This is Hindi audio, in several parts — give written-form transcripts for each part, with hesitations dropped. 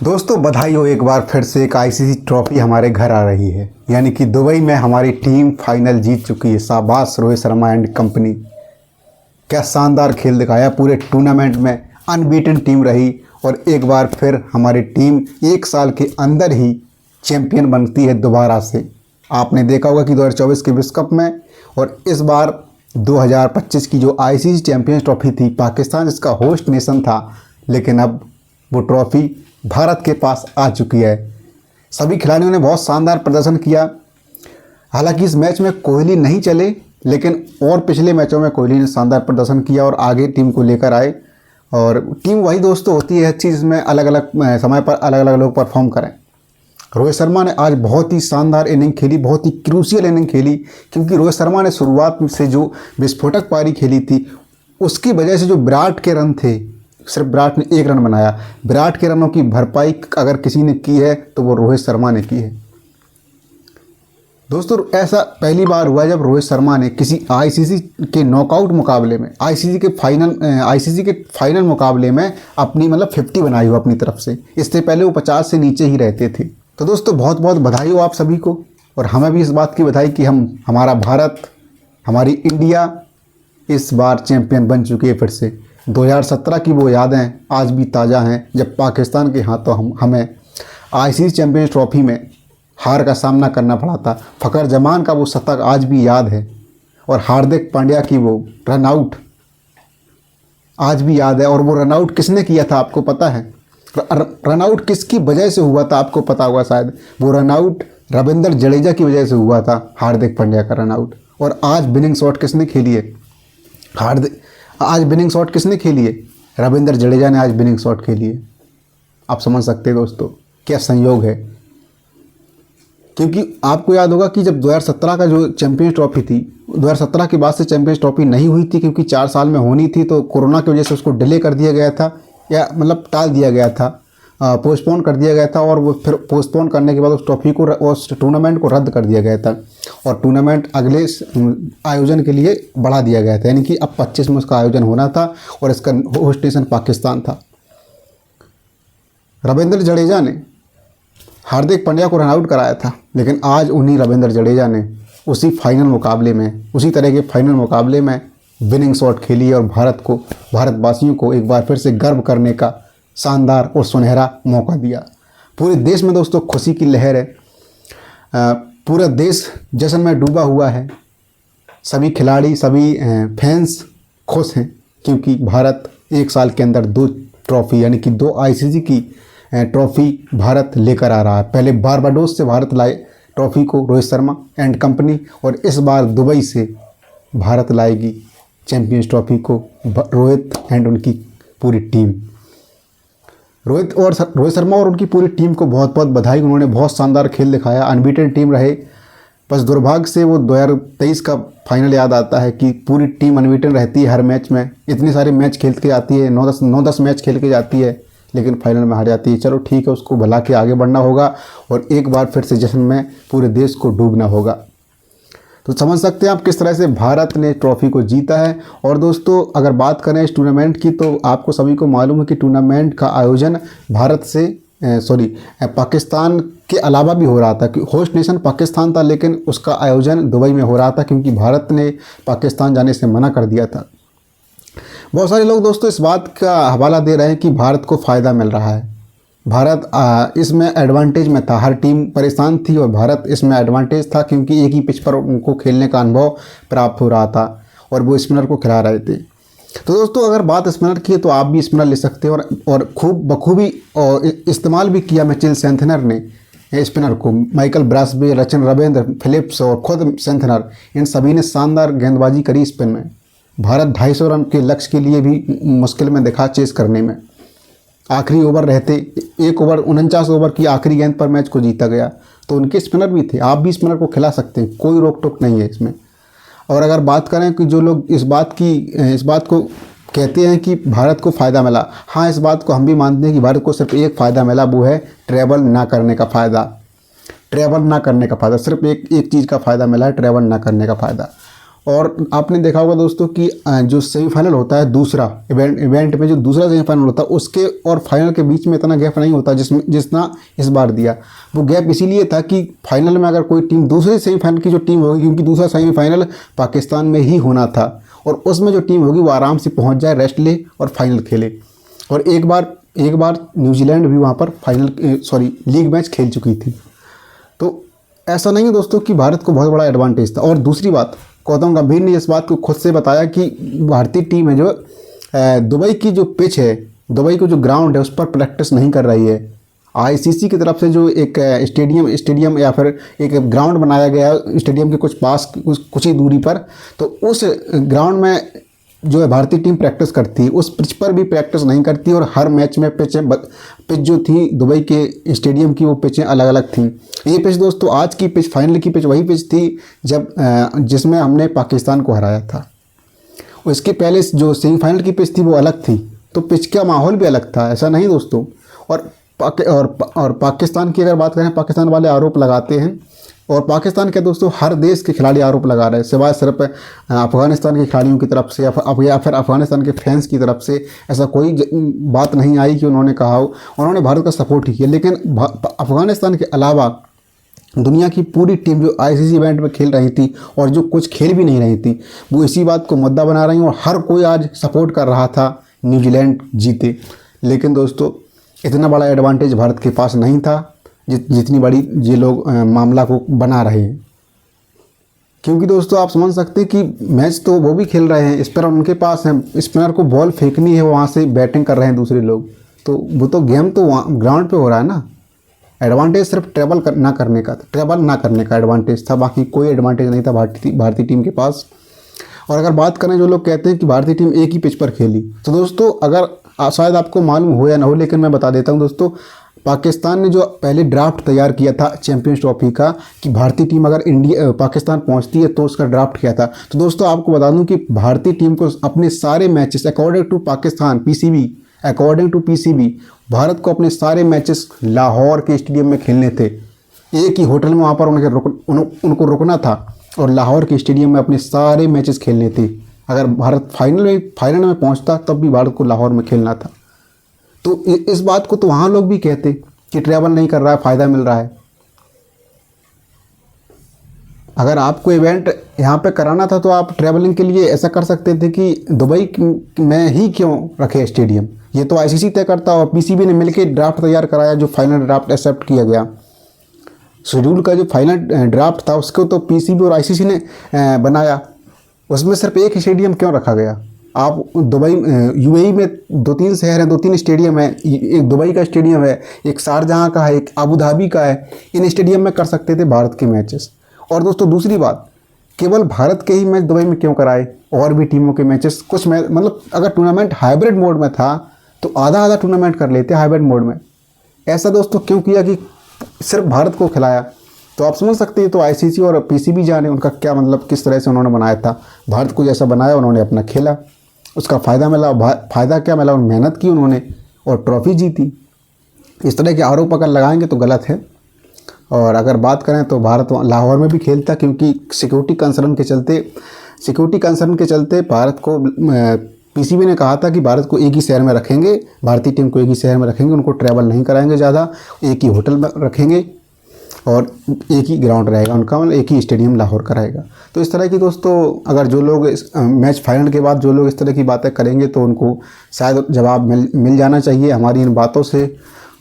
दोस्तों बधाई हो, एक बार फिर से एक आईसीसी ट्रॉफी हमारे घर आ रही है। यानी कि दुबई में हमारी टीम फाइनल जीत चुकी है। शाबाश रोहित शर्मा एंड कंपनी, क्या शानदार खेल दिखाया। पूरे टूर्नामेंट में अनबीटन टीम रही और एक बार फिर हमारी टीम एक साल के अंदर ही चैंपियन बनती है दोबारा से। आपने देखा होगा कि 2024 के विश्व कप में और इस बार 2025 की जो आईसीसी चैंपियंस ट्रॉफी थी, पाकिस्तान इसका होस्ट नेशन था, लेकिन अब वो ट्रॉफी भारत के पास आ चुकी है। सभी खिलाड़ियों ने बहुत शानदार प्रदर्शन किया। हालांकि इस मैच में कोहली नहीं चले, लेकिन और पिछले मैचों में कोहली ने शानदार प्रदर्शन किया और आगे टीम को लेकर आए। और टीम वही दोस्तों होती है अच्छी, जिसमें अलग अलग समय पर अलग अलग लोग परफॉर्म करें। रोहित शर्मा ने आज बहुत ही शानदार इनिंग खेली, बहुत ही क्रूशियल इनिंग खेली, क्योंकि रोहित शर्मा ने शुरुआत से जो विस्फोटक पारी खेली थी, उसकी वजह से जो विराट के रन थे, सिर्फ विराट ने एक रन बनाया। विराट के रनों की भरपाई अगर किसी ने की है तो वो रोहित शर्मा ने की है। दोस्तों ऐसा पहली बार हुआ जब रोहित शर्मा ने किसी आईसीसी के नॉकआउट मुकाबले में, आईसीसी के फाइनल मुकाबले में अपनी 50 बनाई हो अपनी तरफ से। इससे पहले वो 50 से नीचे ही रहते थे। तो दोस्तों बहुत बहुत बधाई हो आप सभी को, और हमें भी इस बात की बधाई कि हमारा भारत, हमारी इंडिया इस बार चैंपियन बन चुकी है फिर से। 2017 की वो यादें आज भी ताज़ा हैं, जब पाकिस्तान के हाथों हमें आईसीसी चैंपियंस ट्रॉफी में हार का सामना करना पड़ा था। फ़खर जमान का वो शतक आज भी याद है, और हार्दिक पांड्या की वो रनआउट आज भी याद है। और वो रनआउट किसने किया था आपको पता है? रनआउट किसकी वजह से हुआ था आपको पता होगा शायद। वो रनआउट रविंद्र जडेजा की वजह से हुआ था, हार्दिक पांड्या का रनआउट। और आज विनिंग शॉट किसने खेली है? आज विनिंग शॉट किसने खेली है? रविंद्र जडेजा ने आज विनिंग शॉट खेली है। आप समझ सकते हैं दोस्तों क्या संयोग है। क्योंकि आपको याद होगा कि जब 2017 का जो चैंपियंस ट्रॉफी थी, 2017 के बाद से चैंपियंस ट्रॉफी नहीं हुई थी, क्योंकि 4 साल में होनी थी, तो कोरोना की वजह से उसको डिले कर दिया गया था, या टाल दिया गया था, पोस्टपोन कर दिया गया था। और वो फिर पोस्टपोन करने के बाद उस ट्रॉफी को, उस टूर्नामेंट को रद्द कर दिया गया था, और टूर्नामेंट अगले आयोजन के लिए बढ़ा दिया गया था। यानी कि अब 25 में उसका आयोजन होना था, और इसका होस्ट नेशन पाकिस्तान था। रविंद्र जडेजा ने हार्दिक पांड्या को रनआउट कराया था, लेकिन आज उन्हीं रविंद्र जडेजा ने उसी फाइनल मुकाबले में, उसी तरह के फाइनल मुकाबले में विनिंग शॉट खेली और भारतवासियों को एक बार फिर से गर्व करने का शानदार और सुनहरा मौका दिया। पूरे देश में दोस्तों खुशी की लहर है। पूरा देश जश्न में डूबा हुआ है। सभी खिलाड़ी, सभी फैंस खुश हैं, क्योंकि भारत एक साल के अंदर 2 ट्रॉफ़ी, यानी कि 2 आईसीसी की ट्रॉफ़ी भारत लेकर आ रहा है। पहले बारबाडोस से भारत लाए ट्रॉफ़ी को रोहित शर्मा एंड कंपनी, और इस बार दुबई से भारत लाएगी चैंपियंस ट्रॉफ़ी को रोहित एंड उनकी पूरी टीम। रोहित शर्मा और उनकी पूरी टीम को बहुत बहुत बधाई। उन्होंने बहुत शानदार खेल दिखाया, अनबीटन टीम रहे। बस दुर्भाग्य से वो 2023 का फाइनल याद आता है कि पूरी टीम अनबीटन रहती है हर मैच में, इतने सारे मैच खेल के आती है, 9-10 मैच खेल के जाती है, लेकिन फाइनल में हार जाती है। चलो ठीक है, उसको भला के आगे बढ़ना होगा और एक बार फिर से जश्न में पूरे देश को डूबना होगा। तो समझ सकते हैं आप किस तरह से भारत ने ट्रॉफ़ी को जीता है। और दोस्तों अगर बात करें इस टूर्नामेंट की, तो आपको सभी को मालूम है कि टूर्नामेंट का आयोजन पाकिस्तान के अलावा भी हो रहा था, कि होस्ट नेशन पाकिस्तान था, लेकिन उसका आयोजन दुबई में हो रहा था, क्योंकि भारत ने पाकिस्तान जाने से मना कर दिया था। बहुत सारे लोग दोस्तों इस बात का हवाला दे रहे हैं कि भारत को फ़ायदा मिल रहा है, भारत इसमें एडवांटेज में था। हर टीम परेशान थी और भारत इसमें एडवांटेज था, क्योंकि एक ही पिच पर उनको खेलने का अनुभव प्राप्त हो रहा था और वो स्पिनर को खिला रहे थे। तो दोस्तों अगर बात स्पिनर की है, तो आप भी स्पिनर ले सकते हैं, और खूब बखूबी इस्तेमाल भी किया मिचेल सेंथनर ने स्पिनर को। माइकल ब्रासबे, रचिन रविंद्र, फिलिप्स और खुद सेंथनर, इन सभी ने शानदार गेंदबाजी करी स्पिन में। भारत 250 रन के लक्ष्य के लिए भी मुश्किल में दिखा चेस करने में। आखिरी ओवर रहते 1 ओवर 49 ओवर की आखिरी गेंद पर मैच को जीता गया। तो उनके स्पिनर भी थे, आप भी स्पिनर को खिला सकते हैं, कोई रोक टोक नहीं है इसमें। और अगर बात करें कि जो लोग इस बात को कहते हैं कि भारत को फ़ायदा मिला, हाँ इस बात को हम भी मानते हैं कि भारत को सिर्फ एक फ़ायदा मिला, वो है ट्रैवल ना करने का फ़ायदा। सिर्फ एक चीज़ का फ़ायदा मिला है, ट्रैवल ना करने का फ़ायदा। और आपने देखा होगा दोस्तों कि जो सेमीफाइनल होता है दूसरा इवेंट में जो दूसरा सेमीफाइनल होता है उसके और फाइनल के बीच में इतना गैप नहीं होता जितना इस बार दिया। वो गैप इसीलिए था कि फाइनल में अगर कोई टीम दूसरे सेमीफाइनल की जो टीम होगी, क्योंकि दूसरा सेमीफाइनल पाकिस्तान में ही होना था, और उसमें जो टीम होगी वो आराम से पहुँच जाए, रेस्ट ले और फाइनल खेले। और एक बार न्यूजीलैंड भी वहाँ पर लीग मैच खेल चुकी थी। तो ऐसा नहीं है दोस्तों कि भारत को बहुत बड़ा एडवांटेज था। और दूसरी बात, गौतम गंभीर ने इस बात को खुद से बताया कि भारतीय टीम है जो दुबई की जो पिच है, दुबई को जो ग्राउंड है उस पर प्रैक्टिस नहीं कर रही है। आईसीसी की तरफ से जो एक स्टेडियम या फिर एक ग्राउंड बनाया गया स्टेडियम के कुछ पास कुछ ही दूरी पर, तो उस ग्राउंड में जो है भारतीय टीम प्रैक्टिस करती है, उस पिच पर भी प्रैक्टिस नहीं करती। और हर मैच में पिच जो थी दुबई के स्टेडियम की, वो पिचें अलग अलग थी। ये पिच दोस्तों, आज की पिच, फाइनल की पिच वही पिच थी जिसमें हमने पाकिस्तान को हराया था। उसके पहले जो सेमीफाइनल की पिच थी वो अलग थी, तो पिच का माहौल भी अलग था, ऐसा नहीं दोस्तों। और पाकिस्तान की अगर बात करें, पाकिस्तान वाले आरोप लगाते हैं, और पाकिस्तान के दोस्तों हर देश के खिलाड़ी आरोप लगा रहे हैं, सिवाय सिर्फ अफगानिस्तान के खिलाड़ियों की तरफ से या फिर अफगानिस्तान के फैंस की तरफ से ऐसा कोई बात नहीं आई कि उन्होंने कहा हो। उन्होंने भारत का सपोर्ट ही किया, लेकिन अफगानिस्तान के अलावा दुनिया की पूरी टीम जो आईसीसी इवेंट में खेल रही थी और जो कुछ खेल भी नहीं रही थी, वो इसी बात को मुद्दा बना रही, और हर कोई आज सपोर्ट कर रहा था न्यूजीलैंड जीते। लेकिन दोस्तों इतना बड़ा एडवांटेज भारत के पास नहीं था जितनी बड़ी ये लोग मामला को बना रहे हैं। क्योंकि दोस्तों आप समझ सकते हैं कि मैच तो वो भी खेल रहे हैं, स्पिनर उनके पास है, स्पिनर को बॉल फेंकनी है, वहाँ से बैटिंग कर रहे हैं दूसरे लोग, तो वो तो गेम तो ग्राउंड पे हो रहा है ना। एडवांटेज सिर्फ ट्रैवल ना करने का एडवांटेज था, बाकी कोई एडवांटेज नहीं था भारतीय टीम के पास। और अगर बात करें, जो लोग कहते हैं कि भारतीय टीम एक ही पिच पर खेली, तो दोस्तों अगर शायद आपको मालूम हो या ना हो, लेकिन मैं बता देता हूँ दोस्तों, पाकिस्तान ने जो पहले ड्राफ्ट तैयार किया था चैंपियंस ट्रॉफी का कि भारतीय टीम अगर पाकिस्तान पहुंचती है तो उसका ड्राफ्ट किया था। तो दोस्तों आपको बता दूं कि भारतीय टीम को अपने सारे matches according to PCB Bharat को अपने सारे मैचेस लाहौर के स्टेडियम में खेलने थे। एक ही होटल में वहाँ पर उनको रुकना था और लाहौर के स्टेडियम में अपने सारे मैचेस खेलने थे। अगर भारत फाइनल में पहुँचता तब भी भारत को लाहौर में खेलना था। तो इस बात को तो वहाँ लोग भी कहते कि ट्रैवल नहीं कर रहा है, फ़ायदा मिल रहा है। अगर आपको इवेंट यहाँ पे कराना था तो आप ट्रैवलिंग के लिए ऐसा कर सकते थे कि दुबई में ही क्यों रखे स्टेडियम। ये तो आईसीसी तय करता और पीसीबी ने मिलकर ड्राफ्ट तैयार कराया, जो फाइनल ड्राफ्ट एक्सेप्ट किया गया। शेड्यूल का जो फाइनल ड्राफ्ट था उसको तो पीसीबी और आईसीसी ने बनाया, उसमें सिर्फ एक स्टेडियम क्यों रखा गया। आप दुबई यूएई में 2-3 शहर हैं, 2-3 स्टेडियम है, एक दुबई का स्टेडियम है, एक शारजहाँ का है, एक अबू धाबी का है। इन स्टेडियम में कर सकते थे भारत के मैचेस। और दोस्तों दूसरी बात, केवल भारत के ही मैच दुबई में क्यों कराए, और भी टीमों के मैचेस कुछ मैच, मतलब अगर टूर्नामेंट हाइब्रिड मोड में था तो आधा टूर्नामेंट कर लेते हाइब्रिड मोड में। ऐसा दोस्तों क्यों किया कि सिर्फ भारत को खिलाया। तो आप समझ सकते हैं, तो आईसीसी और पीसीबी जाने उनका क्या मतलब, किस तरह से उन्होंने बनाया था। भारत को जैसा बनाया उन्होंने अपना खेला, उसका फ़ायदा मिला। फ़ायदा क्या मिला, मेहनत की उन्होंने और ट्रॉफी जीती। इस तरह के आरोप अगर लगाएंगे तो गलत है। और अगर बात करें तो भारत लाहौर में भी खेलता, क्योंकि सिक्योरिटी कंसर्न के चलते भारत को पीसीबी ने कहा था कि भारत को एक ही शहर में रखेंगे, भारतीय टीम को एक ही शहर में रखेंगे, उनको ट्रैवल नहीं कराएंगे ज़्यादा, एक ही होटल में रखेंगे और एक ही ग्राउंड रहेगा उनका, मतलब एक ही स्टेडियम लाहौर का रहेगा। तो इस तरह की दोस्तों, अगर जो लोग मैच फाइनल के बाद जो लोग इस तरह की बातें करेंगे तो उनको शायद जवाब मिल जाना चाहिए हमारी इन बातों से।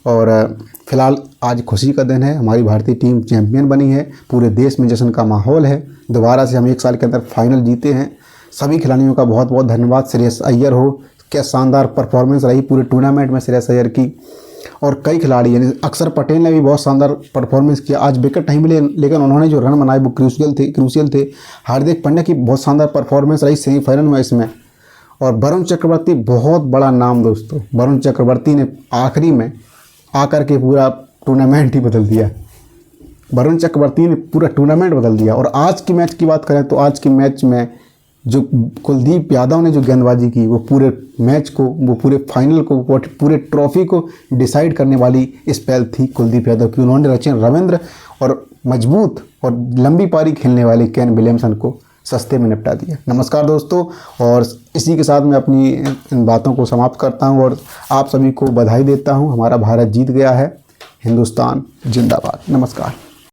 और फिलहाल आज खुशी का दिन है, हमारी भारतीय टीम चैंपियन बनी है, पूरे देश में जश्न का माहौल है। दोबारा से हम 1 साल के अंदर फाइनल जीते हैं। सभी खिलाड़ियों का बहुत बहुत धन्यवाद। श्रेयस अय्यर हो, क्या शानदार परफॉर्मेंस रही पूरे टूर्नामेंट में श्रेयस अय्यर की। और कई खिलाड़ी यानी अक्षर पटेल ने भी बहुत शानदार परफॉर्मेंस किया। आज विकेट नहीं मिले, लेकिन उन्होंने जो रन बनाए वो क्रूशियल थे। हार्दिक पांड्या की बहुत शानदार परफॉर्मेंस रही सेमीफाइनल में इसमें। और वरुण चक्रवर्ती बहुत बड़ा नाम दोस्तों, वरुण चक्रवर्ती ने आखिरी में आकर के पूरा टूर्नामेंट ही बदल दिया। वरुण चक्रवर्ती ने पूरा टूर्नामेंट बदल दिया। और आज की मैच की बात करें तो आज के मैच में जो कुलदीप यादव ने जो गेंदबाजी की, वो पूरे मैच को, वो पूरे फाइनल को, पूरे ट्रॉफी को डिसाइड करने वाली स्पेल थी कुलदीप यादव की। उन्होंने रविंद्र और मजबूत और लंबी पारी खेलने वाले केन विलियमसन को सस्ते में निपटा दिया। नमस्कार दोस्तों, और इसी के साथ मैं अपनी इन बातों को समाप्त करता हूं और आप सभी को बधाई देता हूं। हमारा भारत जीत गया है। हिंदुस्तान जिंदाबाद। नमस्कार।